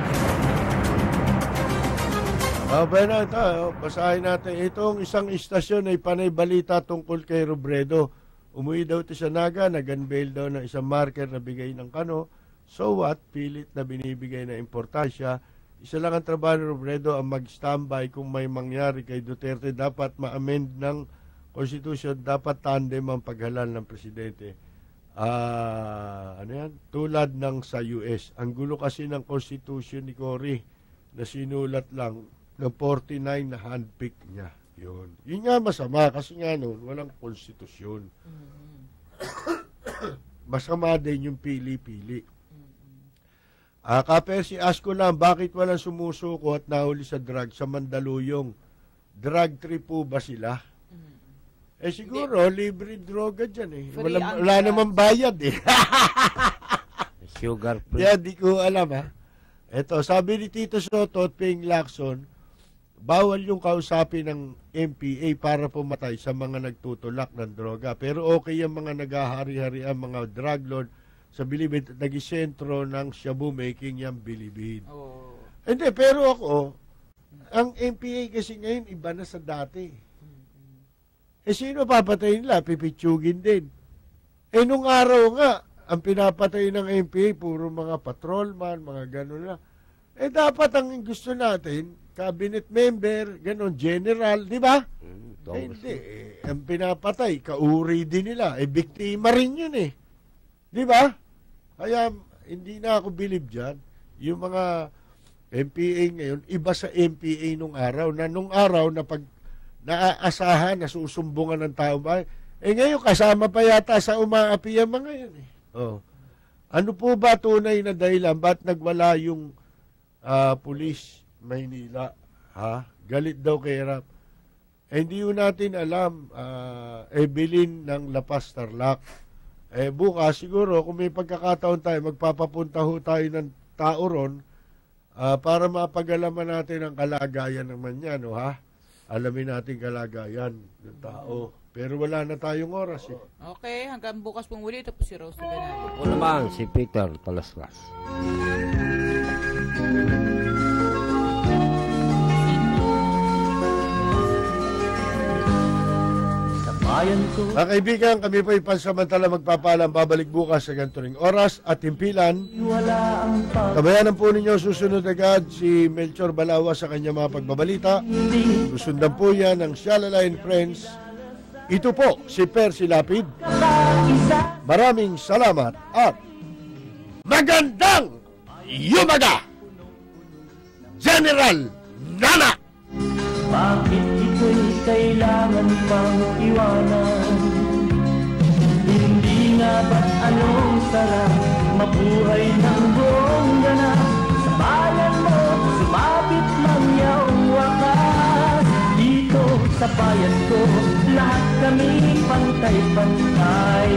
Bueno, ito, basahin natin. Itong isang istasyon ay panay balita tungkol kay Robredo. Umuwi daw ito sa Naga, nag-unveil daw ng isang marker na bigay ng kano. So what? Pilit na binibigay na importansya. Isa lang ang trabaho ni Robredo ang mag-standby kung may mangyari kay Duterte. Dapat ma-amend ng Constitution, dapat tandem ang paghalal ng presidente. Tulad ng sa US. Ang gulo kasi ng Constitution ni Cory na sinulat lang ng 49 na handpick niya. Yun nga masama kasi nga noon walang konstitusyon. Masama din yung pili-pili. Kapersi, ask ko lang, bakit walang sumusuko at nahuli sa drug sa Mandaluyong? Drug trip po ba sila? Siguro, libre droga dyan eh. Wala namang bayad eh. Sugar free. Di ko alam Ito, sabi ni Tito Soto at Ping Lacson, bawal yung kausapin ng MPA para pumatay sa mga nagtutulak ng droga. Pero okay yung mga naghahari-hari ang mga drug lord sa Bilibid, nagisentro ng shabu making yung Bilibid. Hindi, pero ako, ang MPA kasi ngayon iba na sa dati. Sino papatay nila? Pipitsugin din. Nung araw nga, ang pinapatay ng MPA, puro mga patrolman, mga gano'n na. Dapat ang gusto natin, cabinet member, gano'n, general, di ba? Hindi. Ang pinapatay, kauri din nila. Biktima rin yun eh. Di ba? Kaya hindi na ako believe dyan. Yung mga MPA ngayon, iba sa MPA nung araw. Nung araw na pag naaasahan, nasusumbungan ng tao ba? Ngayon, kasama pa yata sa umaapi ang mga yan eh. Ano po ba tunay na dahilan? Ba't nagwala yung pulis Maynila? Galit daw kay Rap. Hindi yun natin alam. Evelyn ng Lapas Tarlac. Bukas siguro kung may pagkakataon tayo, magpapapunta ho tayo ng tao ron para mapagalaman natin ang kalagayan naman yan, alamin natin kalagayan ng tao. Pero wala na tayong oras eh. Okay, hanggang bukas pong muli. Ito po si Rose Ganado. Ako naman, si Peter Talaslas. Mga kaibigan, kami po ipansamantala magpapaalam, babalik bukas sa ganito ring oras at himpilan. Kabayanan po ninyo susunod agad si Melchor Balawa sa kanya mga pagbabalita. Susundan po yan ng Shalala and Friends. Ito po si Percy Lapid. Maraming salamat at magandang yumaga, General Nana! Bakit ito'y kailangan pang iwanan? Hindi nga ba't anong sarap mabuhay ng buong ganap? Sa bayan mo, sumapit lang yung wakas. Dito sa bayan ko, lahat kami pantay-pantay.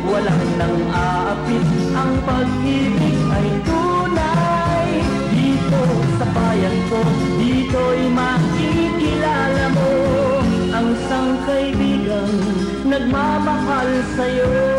walang nang aapit, ang pag-ibig ay tunay. Dito sa bayan ko, dito'y makikilala mo ang isang kaibigang nagmamahal sa'yo.